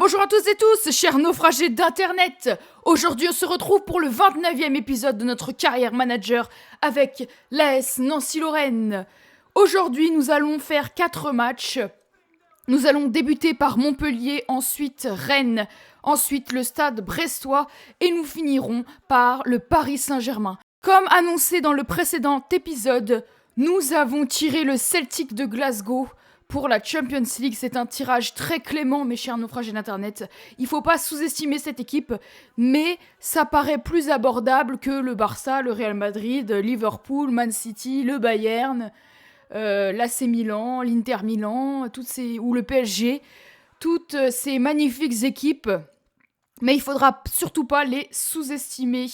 Bonjour à tous et tous, chers naufragés d'internet. Aujourd'hui on se retrouve pour le 29e épisode de notre carrière manager avec l'AS Nancy-Lorraine. Aujourd'hui nous allons faire 4 matchs. Nous allons débuter par Montpellier, ensuite Rennes, ensuite le Stade Brestois et nous finirons par le Paris Saint-Germain. Comme annoncé dans le précédent épisode, nous avons tiré le Celtic de Glasgow pour la Champions League. C'est un tirage très clément, mes chers naufragés d'internet. Il faut pas sous-estimer cette équipe, mais ça paraît plus abordable que le Barça, le Real Madrid, Liverpool, Man City, le Bayern, l'AC Milan, l'Inter Milan, ou le PSG. Toutes ces magnifiques équipes. Mais il faudra surtout pas les sous-estimer.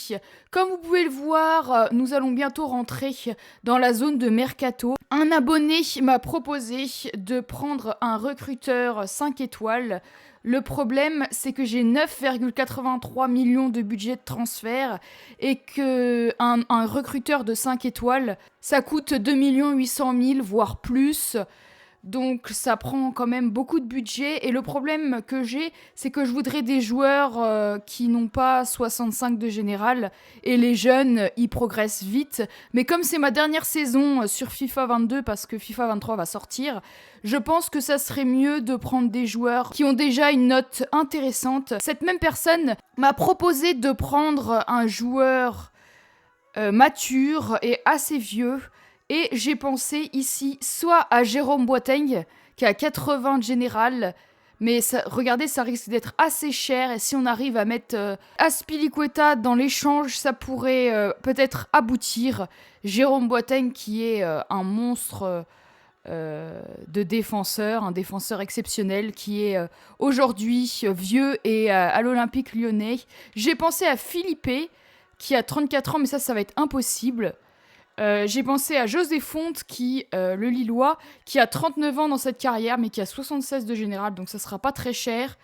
Comme vous pouvez le voir, nous allons bientôt rentrer dans la zone de mercato. Un abonné m'a proposé de prendre un recruteur 5 étoiles. Le problème, c'est que j'ai 9,83 millions de budget de transfert et que un recruteur de 5 étoiles, ça coûte 2 800 000, voire plus. Donc ça prend quand même beaucoup de budget et le problème que j'ai, c'est que je voudrais des joueurs qui n'ont pas 65 de général et les jeunes, ils progressent vite. Mais comme c'est ma dernière saison sur FIFA 22 parce que FIFA 23 va sortir, je pense que ça serait mieux de prendre des joueurs qui ont déjà une note intéressante. Cette même personne m'a proposé de prendre un joueur mature et assez vieux. Et j'ai pensé ici soit à Jérôme Boateng, qui a 80 de général, mais ça, regardez, ça risque d'être assez cher. Et si on arrive à mettre Azpilicueta dans l'échange, ça pourrait peut-être aboutir. Jérôme Boateng qui est un monstre de défenseur, un défenseur exceptionnel qui est aujourd'hui vieux et à l'Olympique Lyonnais. J'ai pensé à Philippe, qui a 34 ans, mais ça va être impossible. J'ai pensé à José Fonte, le Lillois, qui a 39 ans dans cette carrière, mais qui a 76 de général, donc ça sera pas très cher.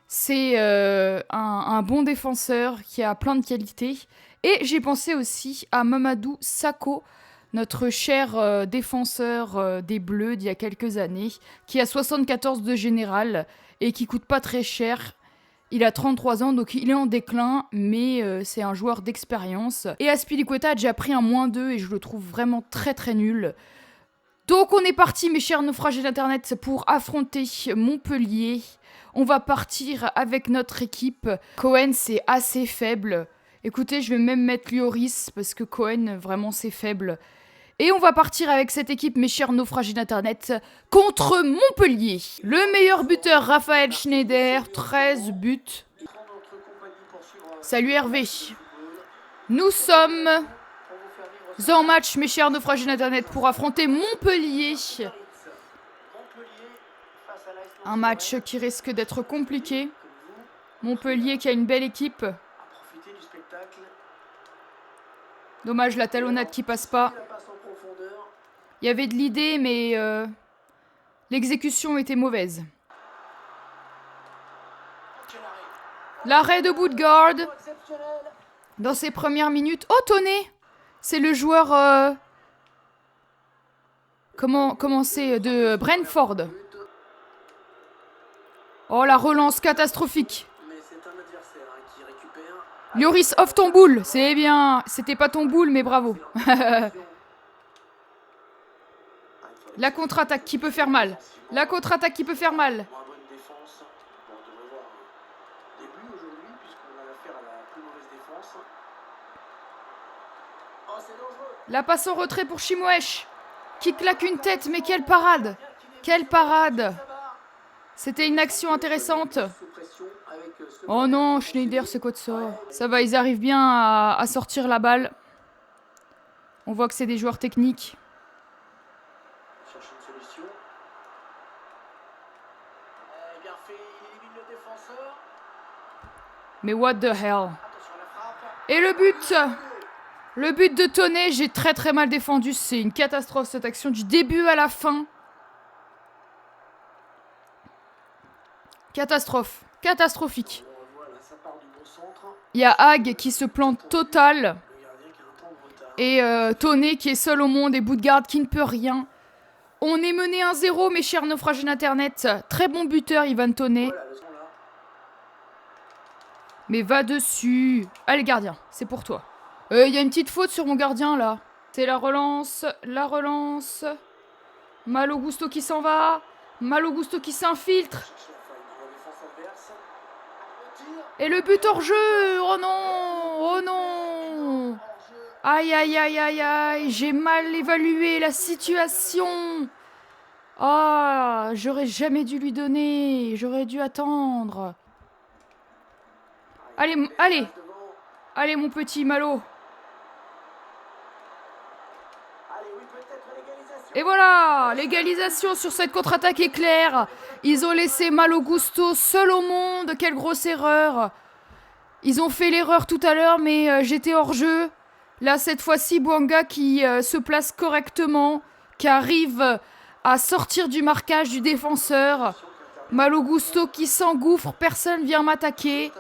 C'est un bon défenseur qui a plein de qualités. Et j'ai pensé aussi à Mamadou Sakho, notre cher défenseur des Bleus d'il y a quelques années, qui a 74 de général et qui coûte pas très cher. Il a 33 ans, donc il est en déclin, mais c'est un joueur d'expérience. Et Azpilicueta a déjà pris un -2 et je le trouve vraiment très très nul. Donc on est parti, mes chers naufragés d'internet, pour affronter Montpellier. On va partir avec notre équipe. Cohen, c'est assez faible. Écoutez, je vais même mettre Lloris, parce que Cohen, vraiment, c'est faible. Et on va partir avec cette équipe, mes chers naufragés d'internet, contre Montpellier. Le meilleur buteur, Raphaël Schneider, 13 buts. Salut Hervé. Nous sommes en match, mes chers naufragés d'internet, pour affronter Montpellier. Un match qui risque d'être compliqué. Montpellier qui a une belle équipe. Dommage, la talonnade qui passe pas. Il y avait de l'idée, mais l'exécution était mauvaise. L'arrêt de Boudgard dans ses premières minutes. Oh, Tonnet, c'est le joueur... Comment c'est de Brentford. Oh, la relance catastrophique. Lloris, off ton boule. C'est bien. C'était pas ton boule, mais bravo. La contre-attaque qui peut faire mal. La contre-attaque qui peut faire mal. La passe en retrait pour Chimoesh. Qui claque une tête, mais quelle parade. Quelle parade. C'était une action intéressante. Oh non, Schneider, c'est quoi de ça? Ça va, ils arrivent bien à sortir la balle. On voit que c'est des joueurs techniques. Mais what the hell? Et le but! Le but de Tonnet, j'ai très très mal défendu. C'est une catastrophe cette action du début à la fin. Catastrophe. Catastrophique. Il y a Hag qui se plante total. Et Tonnet qui est seul au monde et Boudgard qui ne peut rien. On est mené 1-0, mes chers naufragés d'internet. Très bon buteur, Ivan Tonnet. Mais va dessus. Allez, gardien, c'est pour toi. Il y a une petite faute sur mon gardien, là. C'est la relance, la relance. Malo Gusto qui s'en va. Malo Gusto qui s'infiltre. Et le but hors jeu. Oh non. Oh non. Aïe, aïe, aïe, aïe, aïe. J'ai mal évalué la situation. Ah, j'aurais jamais dû lui donner. J'aurais dû attendre. Allez, allez. Allez, mon petit Malo. Et voilà, l'égalisation sur cette contre-attaque éclair. Ils ont laissé Malo Gusto seul au monde. Quelle grosse erreur. Ils ont fait l'erreur tout à l'heure, mais j'étais hors jeu. Là, cette fois-ci, Bouanga qui se place correctement, qui arrive à sortir du marquage du défenseur. Malo Gusto qui s'engouffre, personne vient m'attaquer.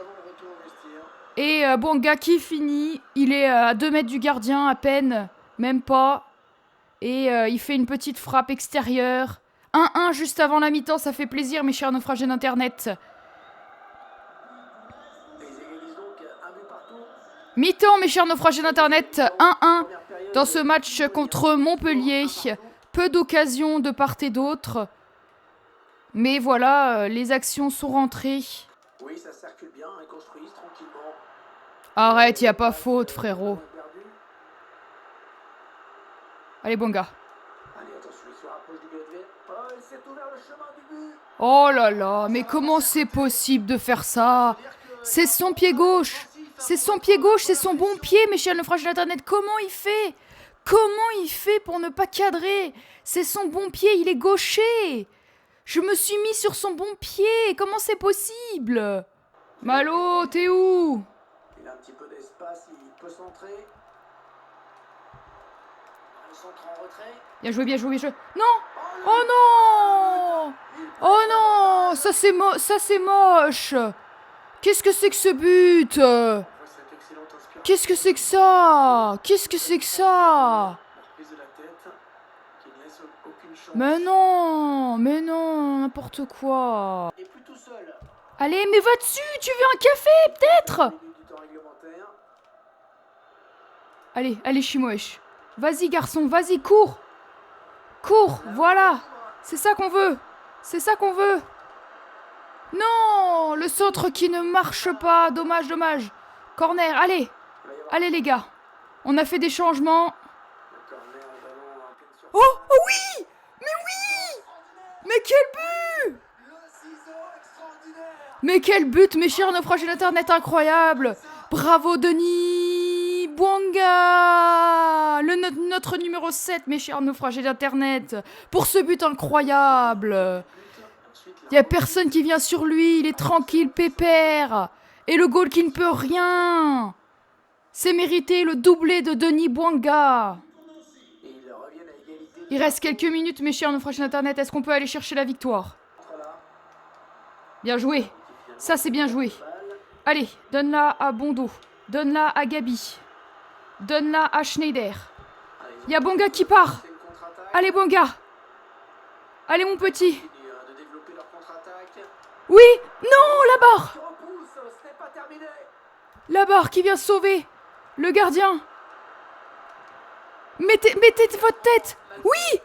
Et Bouanga qui finit. Il est à 2 mètres du gardien, à peine, même pas. Et il fait une petite frappe extérieure. 1-1 juste avant la mi-temps, ça fait plaisir, mes chers naufragés d'Internet. Mi-temps, mes chers naufragés d'Internet, 1-1 dans ce match contre Montpellier. Peu d'occasions de part et d'autre. Mais voilà, les actions sont rentrées. Oui, ça circule bien, ils construisent tranquillement. Arrête, y a pas faute, frérot. Allez, Bouanga. Oh là là, mais comment c'est possible de faire ça? C'est son pied gauche. C'est son pied gauche, c'est son bon pied, mes chers naufragés d'Internet. Comment il fait? Comment il fait pour ne pas cadrer? C'est son bon pied, il est gaucher. Je me suis mis sur son bon pied. Comment c'est possible? Malo, t'es où? Il a un petit peu d'espace, il peut centrer. Le centre en retrait. Bien joué, bien joué, bien joué. Non! Oh non! Oh non! Ça c'est moche. Qu'est-ce que c'est que ce but? Qu'est-ce que c'est que ça? Qu'est-ce que c'est que ça? Mais non, n'importe quoi. Allez, mais va dessus, tu veux un café, peut-être? Allez, allez, Chimoèche. Vas-y, garçon, vas-y, cours. Cours, voilà. C'est ça qu'on veut. C'est ça qu'on veut. Non, le centre qui ne marche pas. Dommage, dommage. Corner, allez. Allez, les gars. On a fait des changements. Oh, oh oui! Mais oui! Mais quel but! Mais quel but, mes chers naufragés d'Internet, incroyable! Bravo, Denis Bouanga! Notre numéro 7, mes chers naufragés d'Internet, pour ce but incroyable! Il n'y a personne qui vient sur lui, il est tranquille, pépère! Et le goal qui ne peut rien! C'est mérité, le doublé de Denis Bouanga! Il reste quelques minutes, mes chers naufragés d'Internet. Est-ce qu'on peut aller chercher la victoire? Bien joué. Ça, c'est bien joué. Allez, donne-la à Bondo. Donne-la à Gabi. Donne-la à Schneider. Il y a Bouanga qui part. Allez, Bouanga. Allez, mon petit. Oui. Non, la barre. La barre qui vient sauver le gardien. Mettez votre tête. Oui!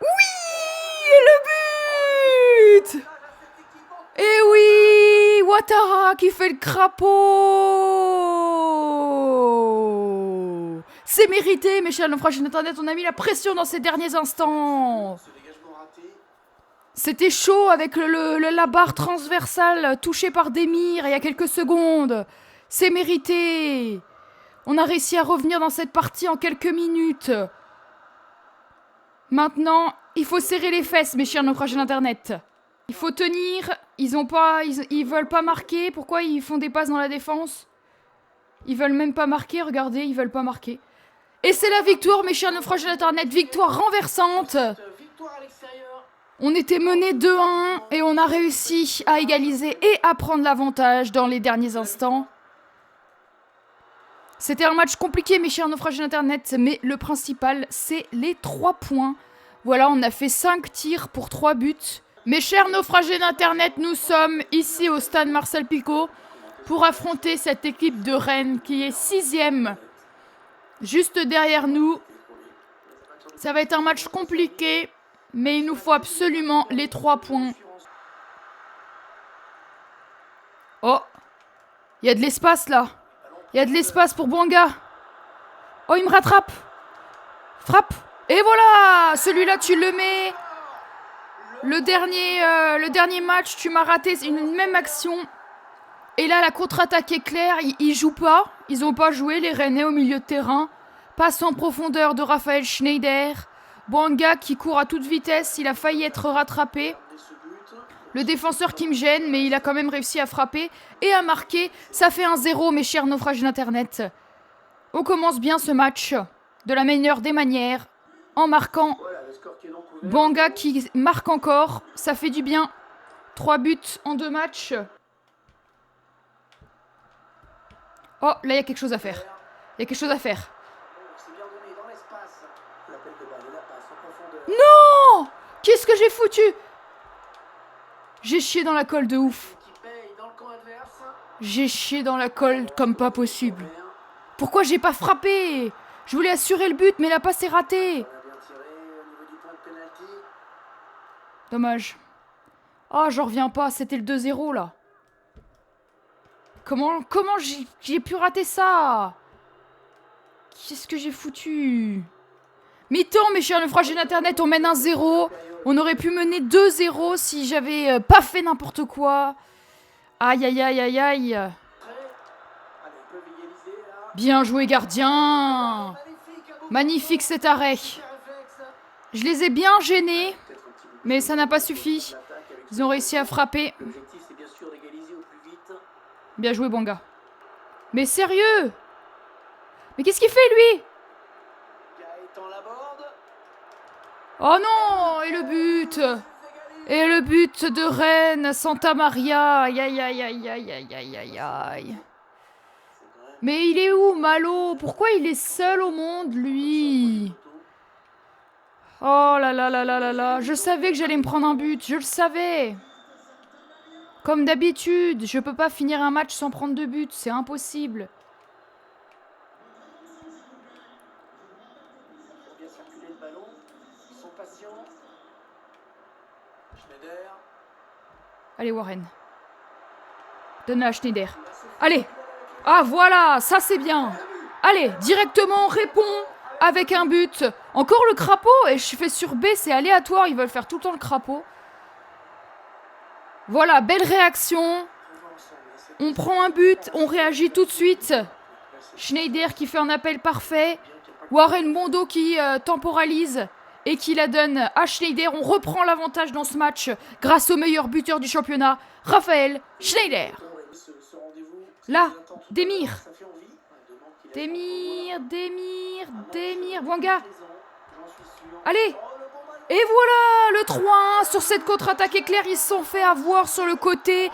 Oui! Et le but! Et oui! Ouattara qui fait le crapaud! C'est mérité, mes chers naufragés d'Internet. On a mis la pression dans ces derniers instants. C'était chaud avec la barre transversale touchée par Demir il y a quelques secondes. C'est mérité. On a réussi à revenir dans cette partie en quelques minutes. Maintenant, il faut serrer les fesses, mes chers naufragés d'Internet. Il faut tenir. Ils veulent pas marquer. Pourquoi ils font des passes dans la défense? Ils veulent même pas marquer. Regardez, ils veulent pas marquer. Et c'est la victoire, mes chers naufragés d'Internet. Victoire renversante. On était mené 2-1 et on a réussi à égaliser et à prendre l'avantage dans les derniers instants. C'était un match compliqué, mes chers naufragés d'Internet, mais le principal, c'est les 3 points. Voilà, on a fait 5 tirs pour 3 buts. Mes chers naufragés d'Internet, nous sommes ici au stade Marcel Picot. pour affronter cette équipe de Rennes qui est 6e, juste derrière nous. Ça va être un match compliqué, mais il nous faut absolument les 3 points. Oh, il y a de l'espace là. Il y a de l'espace pour Bouanga. Oh, il me rattrape. Frappe. Et voilà, celui-là, tu le mets. Le dernier match, tu m'as raté une même action. Et là, la contre-attaque est claire. Ils jouent pas. Ils n'ont pas joué, les Rennais au milieu de terrain. Passe en profondeur de Raphaël Schneider. Bouanga qui court à toute vitesse. Il a failli être rattrapé. Le défenseur qui me gêne, mais il a quand même réussi à frapper et à marquer. Ça fait 1-0, mes chers naufrages d'Internet. On commence bien ce match de la meilleure des manières en marquant. Bouanga qui marque encore. Ça fait du bien. 3 buts en 2 matchs. Oh, là, il y a quelque chose à faire. Il y a quelque chose à faire. Non! Qu'est-ce que j'ai foutu? J'ai chié dans la colle de ouf. J'ai chié dans la colle comme pas possible. Pourquoi j'ai pas frappé? Je voulais assurer le but, mais la passe est ratée. Dommage. Oh, j'en reviens pas, c'était le 2-0 là. Comment j'ai pu rater ça? Qu'est-ce que j'ai foutu? Mi-temps, mes chers naufragés d'Internet, on mène 1-0. On aurait pu mener 2-0 si j'avais pas fait n'importe quoi. Aïe, aïe, aïe, aïe, aïe. Bien joué, gardien. Magnifique cet arrêt. Je les ai bien gênés, mais ça n'a pas suffi. Ils ont réussi à frapper. Bien joué, Bouanga. Mais sérieux? Mais qu'est-ce qu'il fait, lui? Oh non! Et le but! Et le but de Rennes, Santa Maria. Aïe, aïe, aïe, aïe, aïe, aïe, aïe, aïe, aïe. Mais il est où, Malo? Pourquoi il est seul au monde, lui? Oh là là là là là là. Je savais que j'allais me prendre un but. Je le savais. Comme d'habitude, je peux pas finir un match sans prendre de but. C'est impossible. Allez, Warren. Donne à Schneider. Allez. Ah, voilà. Ça, c'est bien. Allez, directement, on répond avec un but. Encore le crapaud. Et je fais sur B, c'est aléatoire. Ils veulent faire tout le temps le crapaud. Voilà, belle réaction. On prend un but. On réagit tout de suite. Schneider qui fait un appel parfait. Warren Mondo qui temporalise et qui la donne à Schneider. On reprend l'avantage dans ce match grâce au meilleur buteur du championnat, Raphaël Schneider. Là, Demir. Bouanga. Allez. Et voilà, le 3-1 sur cette contre-attaque éclair. Ils se sont fait avoir sur le côté.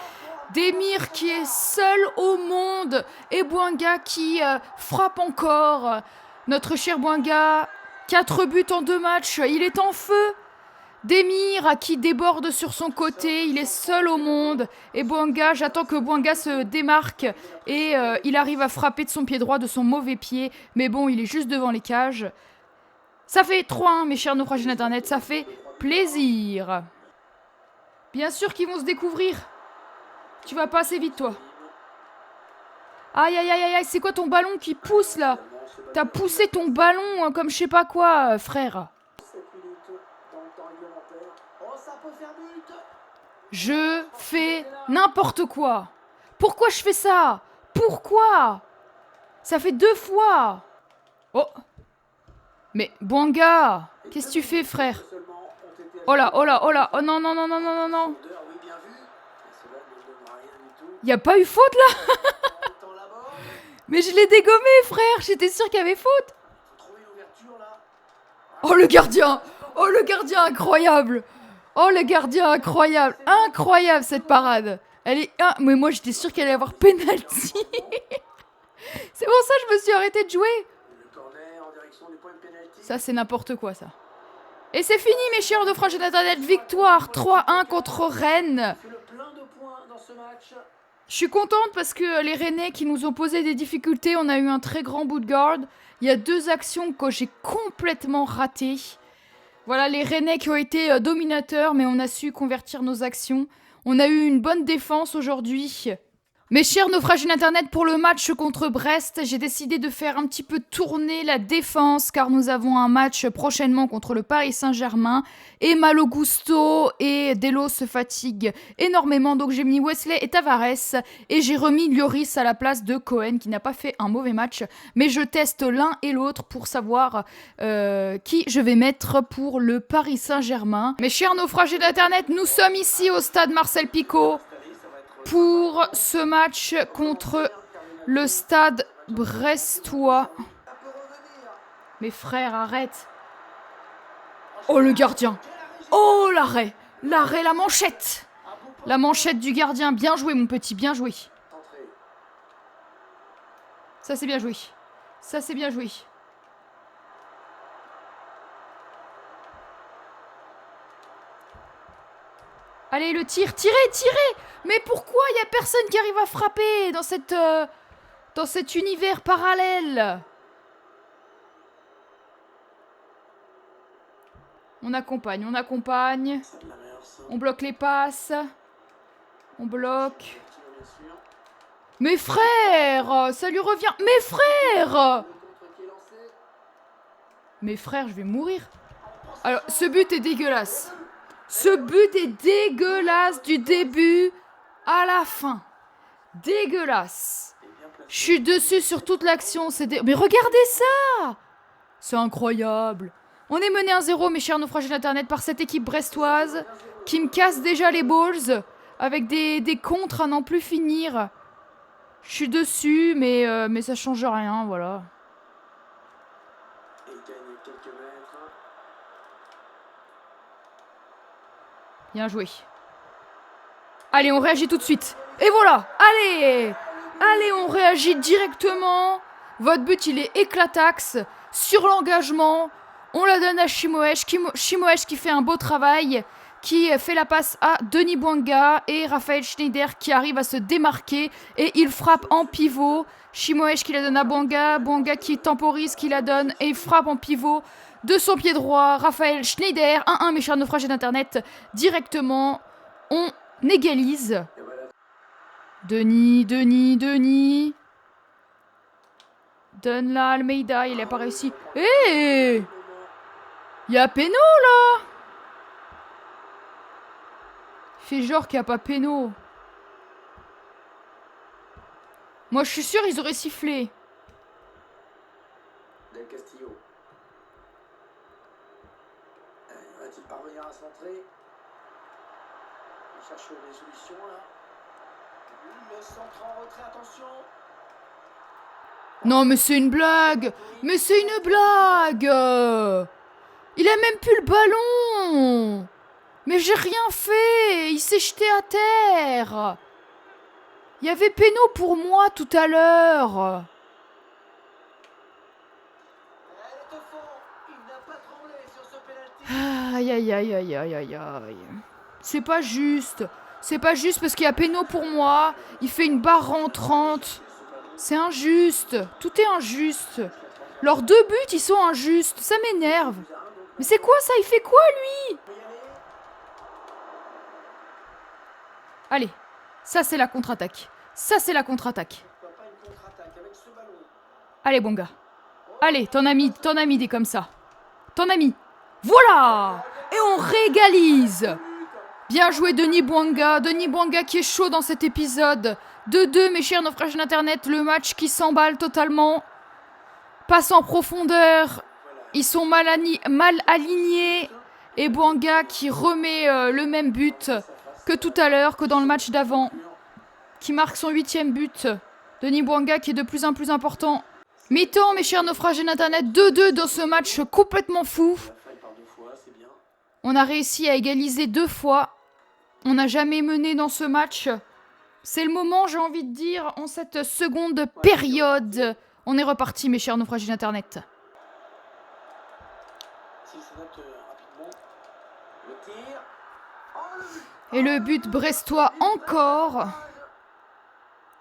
Demir qui est seul au monde. Et Bouanga qui frappe encore. Notre cher Bouanga, 4 buts en 2 matchs. Il est en feu. Demir qui déborde sur son côté. Il est seul au monde. Et Bouanga, j'attends que Bouanga se démarque. Et il arrive à frapper de son pied droit, de son mauvais pied. Mais bon, il est juste devant les cages. Ça fait 3-1, mes chers naufragés d'Internet. Ça fait plaisir. Bien sûr qu'ils vont se découvrir. Tu vas pas assez vite, toi. Aïe, aïe, aïe, aïe. C'est quoi ton ballon qui pousse, là? T'as poussé ton ballon comme je sais pas quoi, frère. Je fais n'importe quoi. Pourquoi je fais ça? Pourquoi? Ça fait 2 fois. Oh. Mais Bouanga, qu'est-ce que tu fais, frère? Oh là, oh là, oh là. Oh non, non, non, non, non, non, non. Y a pas eu faute, là? Mais je l'ai dégommé, frère. J'étais sûre qu'il y avait faute. Oh, le gardien. Oh, le gardien, incroyable. Oh, le gardien, incroyable. Incroyable, cette parade. Elle est... mais moi, j'étais sûre qu'elle allait avoir penalty. C'est pour ça que je me suis arrêtée de jouer. Ça, c'est n'importe quoi, ça. Et c'est fini, mes chers naufragés d'Internet. Victoire 3-1 contre Rennes. Je suis contente parce que les Rennais qui nous ont posé des difficultés, on a eu un très grand bout de garde. Il y a 2 actions que j'ai complètement ratées. Voilà, les Rennais qui ont été dominateurs, mais on a su convertir nos actions. On a eu une bonne défense aujourd'hui. Mes chers naufragés d'Internet, pour le match contre Brest, j'ai décidé de faire un petit peu tourner la défense car nous avons un match prochainement contre le Paris Saint-Germain et Malo Gusto et Delo se fatiguent énormément, donc j'ai mis Wesley et Tavares et j'ai remis Lloris à la place de Cohen qui n'a pas fait un mauvais match, mais je teste l'un et l'autre pour savoir qui je vais mettre pour le Paris Saint-Germain. Mes chers naufragés d'Internet, nous sommes ici au stade Marcel Picot pour ce match contre le stade brestois. Mes frères, arrête. Oh, le gardien. Oh, l'arrêt. L'arrêt, la manchette. La manchette du gardien. Bien joué, mon petit, bien joué. Ça, c'est bien joué. Ça, c'est bien joué. Allez, le tir. Tirez, tirez. Mais pourquoi il n'y a personne qui arrive à frapper dans cet univers parallèle? On accompagne, on accompagne. On bloque les passes. On bloque. Mes frères, ça lui revient. Mes frères! Mes frères, je vais mourir. Alors, ce but est dégueulasse. Ce but est dégueulasse du début à la fin. Dégueulasse. Je suis dessus sur toute l'action. Mais regardez ça! C'est incroyable. On est mené 1-0, mes chers naufragés d'Internet, par cette équipe brestoise qui me casse déjà les balls avec des contres à n'en plus finir. Je suis dessus, mais ça change rien, voilà. Bien joué. Allez, on réagit tout de suite. Et voilà. Allez. Allez, on réagit directement. Votre but, il est éclataxe. Sur l'engagement. On la donne à Shimoesh. Shimoesh qui fait un beau travail. Qui fait la passe à Denis Bouanga. Et Raphaël Schneider qui arrive à se démarquer. Et il frappe en pivot. Shimoesh qui la donne à Bouanga. Bouanga qui temporise, qui la donne. Et il frappe en pivot. De son pied droit, Raphaël Schneider, 1-1, mes chers naufragés d'Internet, directement, on égalise. Denis. Donne-la à Almeida, il n'a pas réussi. Hé, il y a péno, là. Il fait genre qu'il n'y a pas péno. Moi, je suis sûr ils auraient sifflé. Del Castillo. Va-t-il parvenir à centrer? Il cherche des solutions là. Le centre en retrait, attention. Non, mais c'est une blague. Mais c'est une blague. Il a même plus le ballon. Mais j'ai rien fait. Il s'est jeté à terre. Il y avait péno pour moi tout à l'heure. Aïe. C'est pas juste. C'est pas juste parce qu'il y a péno pour moi. Il fait une barre rentrante. C'est injuste. Tout est injuste. Leurs 2 buts, ils sont injustes. Ça m'énerve. Mais c'est quoi ça? Il fait quoi, lui? Allez. Ça, c'est la contre-attaque. Allez, bon gars. Allez, ton ami dit comme ça. Ton ami. Voilà! Et on régalise! Bien joué Denis Bouanga. Denis Bouanga qui est chaud dans cet épisode. 2-2, mes chers naufragés d'Internet. Le match qui s'emballe totalement. Passe en profondeur. Ils sont mal alignés. Et Bouanga qui remet le même but que tout à l'heure, que dans le match d'avant. Qui marque son 8e but. Denis Bouanga qui est de plus en plus important. Mi-temps, mes chers naufragés d'Internet. 2-2 dans ce match complètement fou. On a réussi à égaliser 2 fois. On n'a jamais mené dans ce match. C'est le moment, j'ai envie de dire, en cette seconde période. On est reparti, mes chers naufragés d'Internet. Et le but brestois encore.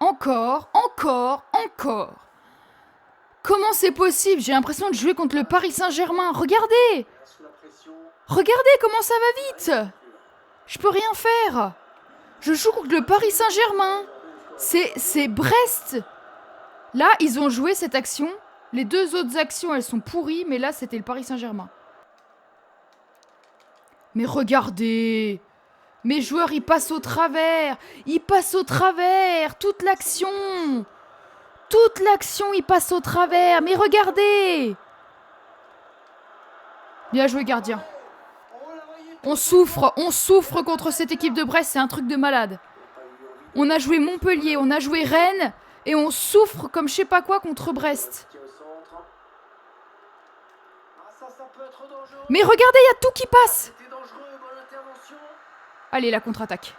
Encore. Comment c'est possible? J'ai l'impression de jouer contre le Paris Saint-Germain. Regardez! Regardez comment ça va vite! Je peux rien faire. Je joue contre le Paris Saint-Germain. C'est Brest. Là, ils ont joué cette action. Les deux autres actions, elles sont pourries. Mais là, c'était le Paris Saint-Germain. Mais regardez! Mes joueurs, ils passent au travers. Toute l'action, ils passent au travers. Mais regardez! Bien joué, gardien. On souffre contre cette équipe de Brest. C'est un truc de malade. On a joué Montpellier, on a joué Rennes. Et on souffre comme je sais pas quoi contre Brest. Mais regardez, il y a tout qui passe. Allez, la contre-attaque.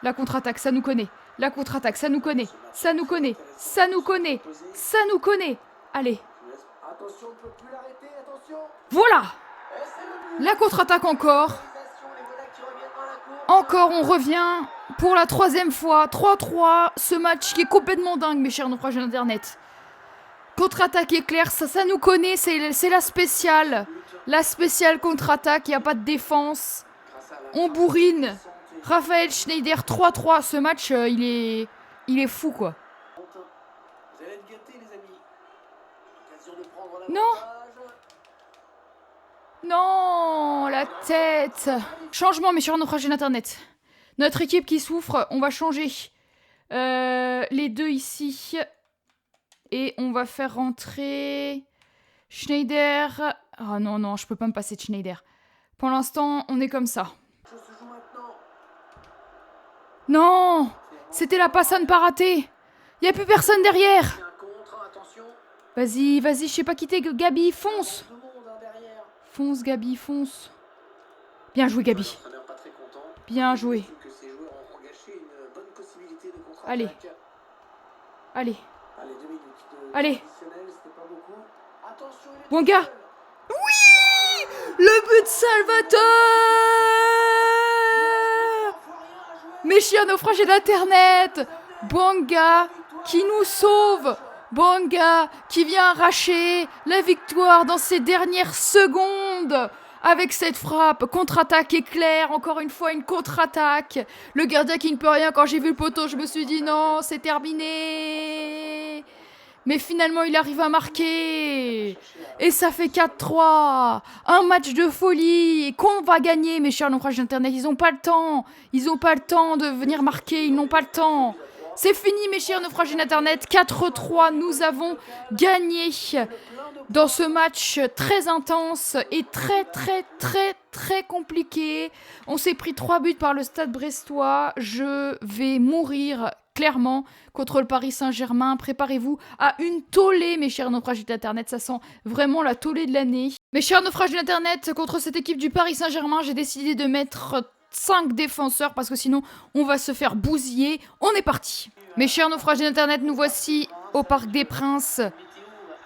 La contre-attaque, ça nous connaît. La contre-attaque, ça nous connaît. Ça nous connaît. Ça nous connaît. Ça nous connaît. Allez. Voilà. La contre-attaque encore. Encore, on revient pour la troisième fois. 3-3. Ce match qui est complètement dingue, mes chers naufragés d'Internet. Contre-attaque éclair, ça nous connaît. C'est la spéciale. La spéciale contre-attaque. Il n'y a pas de défense. On bourrine. Raphaël Schneider, 3-3. Ce match, il est fou, quoi. Non. Non, la tête. Changement, mes chers naufragés d'Internet. Notre équipe qui souffre, on va changer les deux ici. Et on va faire rentrer Schneider. Ah non, je peux pas me passer de Schneider. Pour l'instant, on est comme ça. Non, c'était la passe à ne pas rater. Il n'y a plus personne derrière. Vas-y, je sais pas quitter. Gabi, fonce. Fonce, Gabi, fonce. Bien joué, Gabi. Bien joué. Allez. Bonga. Oui, le but de Salvatore. Mes chiens naufragés d'Internet. Bonga qui nous sauve. Bonga qui vient arracher la victoire dans ces dernières secondes. Avec cette frappe, contre-attaque éclair, encore une fois une contre-attaque. Le gardien qui ne peut rien, quand j'ai vu le poteau, je me suis dit non, c'est terminé. Mais finalement, il arrive à marquer. Et ça fait 4-3. Un match de folie qu'on va gagner, mes chers naufragés d'Internet. Ils n'ont pas le temps. Ils n'ont pas le temps de venir marquer. Ils n'ont pas le temps. C'est fini, mes chers naufragés d'Internet. 4-3, nous avons gagné dans ce match très intense et très compliqué. On s'est pris 3 buts par le Stade brestois. Je vais mourir clairement contre le Paris Saint-Germain. Préparez-vous à une tollée, mes chers naufragés d'Internet. Ça sent vraiment la tollée de l'année. Mes chers naufragés d'Internet, contre cette équipe du Paris Saint-Germain, j'ai décidé de mettre 5 défenseurs parce que sinon on va se faire bousiller. On est parti. Mes chers naufragés d'Internet, nous voici au Parc des Princes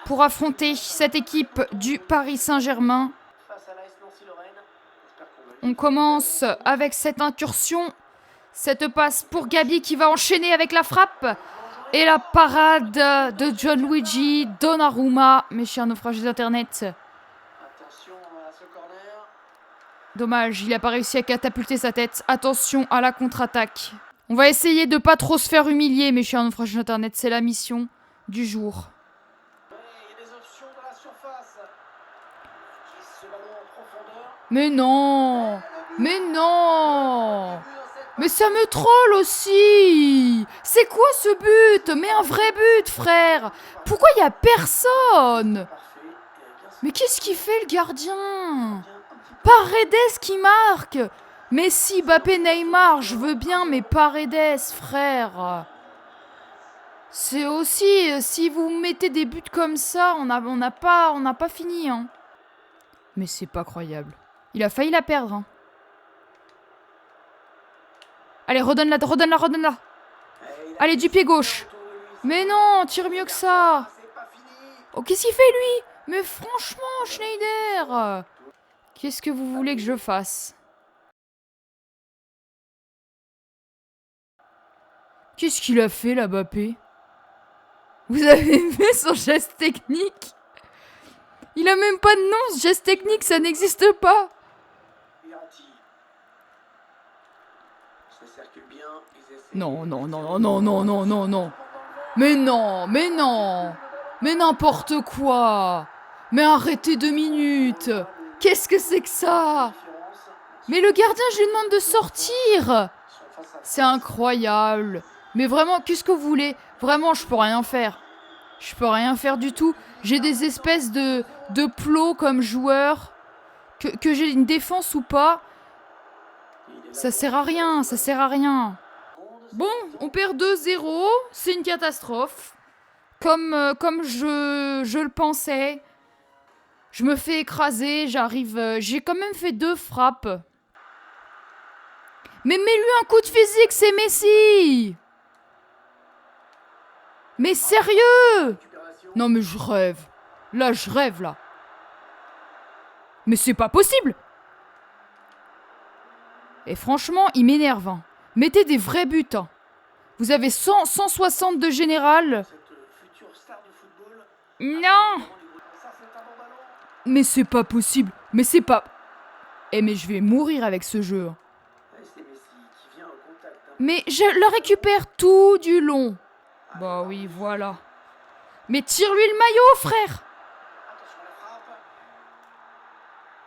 pour affronter cette équipe du Paris Saint-Germain. On commence avec cette incursion. Cette passe pour Gabi qui va enchaîner avec la frappe. Et la parade de Gianluigi Donnarumma. Mes chers naufragés d'Internet. Dommage, il n'a pas réussi à catapulter sa tête. Attention à la contre-attaque. On va essayer de pas trop se faire humilier, mes chers naufragés d'Internet. C'est la mission du jour. Mais non! Mais ça me troll aussi! C'est quoi ce but? Mais un vrai but, frère! Pourquoi il y a personne? Mais qu'est-ce qu'il fait, le gardien? Paredes qui marque! Messi, Mbappé, Neymar, je veux bien, mais Paredes, frère! C'est aussi, si vous mettez des buts comme ça, on n'a pas fini, hein. Mais c'est pas croyable. Il a failli la perdre, hein. Allez, redonne-la. Allez, du pied gauche. Mais non, tire mieux que ça. Oh, qu'est-ce qu'il fait, lui? Mais franchement, Schneider. Qu'est-ce que vous voulez que je fasse? Qu'est-ce qu'il a fait, là, Mbappé? Vous avez vu son geste technique? Il a même pas de nom, ce geste technique, ça n'existe pas. Non, non, non, non, non, non, non, non. Mais non, mais non. Mais n'importe quoi. Mais arrêtez 2 minutes. Qu'est-ce que c'est que ça? Mais le gardien, je lui demande de sortir. C'est incroyable. Mais vraiment, qu'est-ce que vous voulez? Vraiment, je peux rien faire. Je peux rien faire du tout. J'ai des espèces de plots comme joueur. Que j'ai une défense ou pas. Ça sert à rien, ça sert à rien. Bon, on perd 2-0. C'est une catastrophe. Comme je le pensais. Je me fais écraser, j'arrive... j'ai quand même fait 2 frappes. Mais mets-lui un coup de physique, c'est Messi! Mais sérieux! Non mais je rêve. Là, je rêve, là. Mais c'est pas possible! Et franchement, il m'énerve. Hein. Mettez des vrais buts. Hein. Vous avez 160 de général. Non! Mais c'est pas possible. Mais c'est pas... Eh mais je vais mourir avec ce jeu. Mais je le récupère tout du long. Bah oui, voilà. Mais tire-lui le maillot, frère!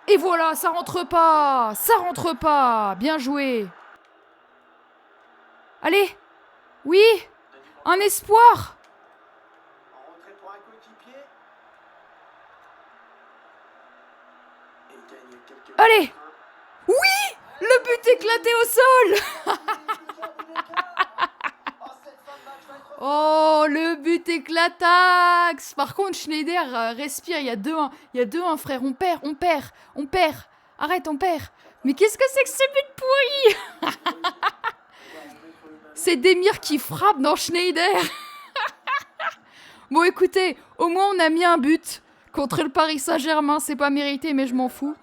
Et voilà, ça rentre pas! Ça rentre pas! Bien joué! Allez! Oui! Un espoir! Allez! Oui! Le but éclaté au sol! Oh, le but éclataxe! Par contre, Schneider respire, il y a 2-1. Il y a 2-1, frère, on perd. Arrête, on perd. Mais qu'est-ce que c'est que ce but pourri? C'est Demir qui frappe dans Schneider. Bon, écoutez, au moins on a mis un but contre le Paris Saint-Germain. C'est pas mérité, mais je m'en fous.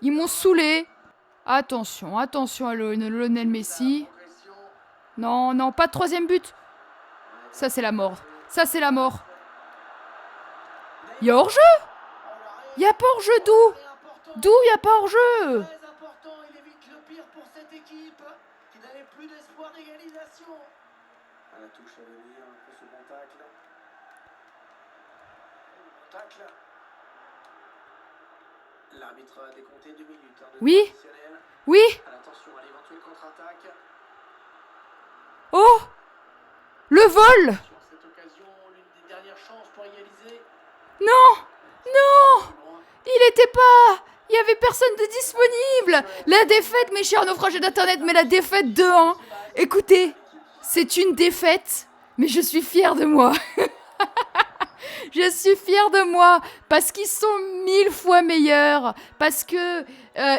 Ils m'ont saoulé. Attention à Lionel Messi. Non, non, pas de 3e but. Ça, c'est la mort. Ça, c'est la mort. Il y a hors-jeu? Il y a pas hors-jeu d'où? D'où il y a pas hors-jeu? L'arbitre a décompté 2 minutes. Oui? Oui? Attention à l'éventuelle contre-attaque. Oh! Le vol! Sur cette occasion, l'une des dernières chances pour égaliser. Non! Non! Il était pas... Il y avait personne de disponible! La défaite, mes chers naufragés d'internet, mais la défaite 2-1. Écoutez, c'est une défaite, mais je suis fière de moi. Je suis fière de moi parce qu'ils sont 1000 fois meilleurs, parce que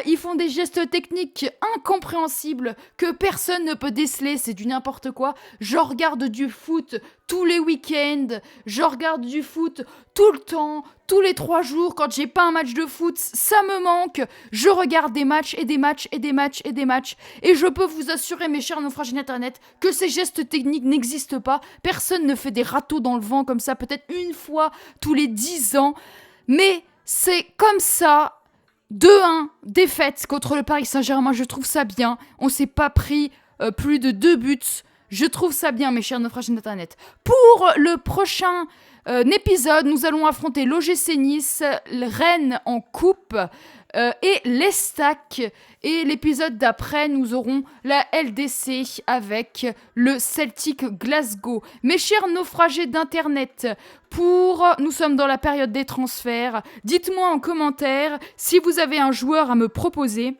ils font des gestes techniques incompréhensibles que personne ne peut déceler, c'est du n'importe quoi. Je regarde du foot tous les week-ends, je regarde du foot tout le temps, tous les 3 jours. Quand j'ai pas un match de foot, ça me manque. Je regarde des matchs et des matchs et des matchs et des matchs. Et je peux vous assurer, mes chers naufragés d'internet, que ces gestes techniques n'existent pas. Personne ne fait des râteaux dans le vent comme ça, peut-être une fois tous les 10 ans. Mais c'est comme ça. 2-1, défaite contre le Paris Saint-Germain, je trouve ça bien. On s'est pas pris plus de 2 buts. Je trouve ça bien, mes chers naufragés d'internet. Pour le prochain épisode, nous allons affronter l'OGC Nice, Rennes en coupe et l'Estac. Et l'épisode d'après, nous aurons la LDC avec le Celtic Glasgow. Mes chers naufragés d'internet, nous sommes dans la période des transferts. Dites-moi en commentaire si vous avez un joueur à me proposer.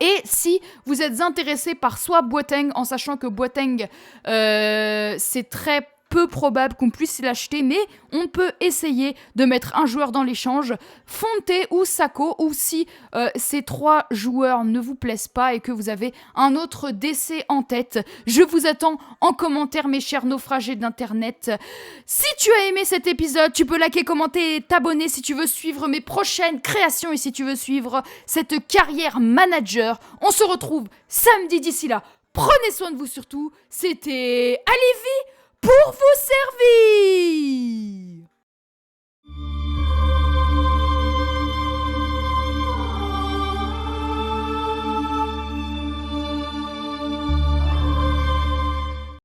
Et si vous êtes intéressé par soit Boateng, en sachant que Boateng, c'est très peu probable qu'on puisse l'acheter, mais on peut essayer de mettre un joueur dans l'échange, Fonte ou Sako, ou si ces 3 joueurs ne vous plaisent pas et que vous avez un autre décès en tête, je vous attends en commentaire, mes chers naufragés d'internet. Si tu as aimé cet épisode, tu peux liker, commenter et t'abonner si tu veux suivre mes prochaines créations et si tu veux suivre cette carrière manager. On se retrouve samedi, d'ici là. Prenez soin de vous surtout. C'était Alivi pour vous servir.